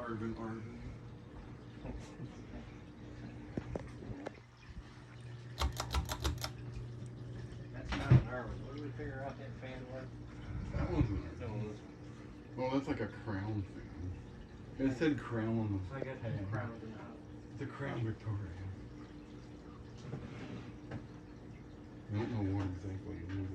Arvin. That's not an Irvin. What did we figure out that fan was? That one's an That Arvin. one was. Well, that's like a crown fan. It said crown on the I got the crown of the knob. It's a Crown Victoria. I don't know what exactly it is.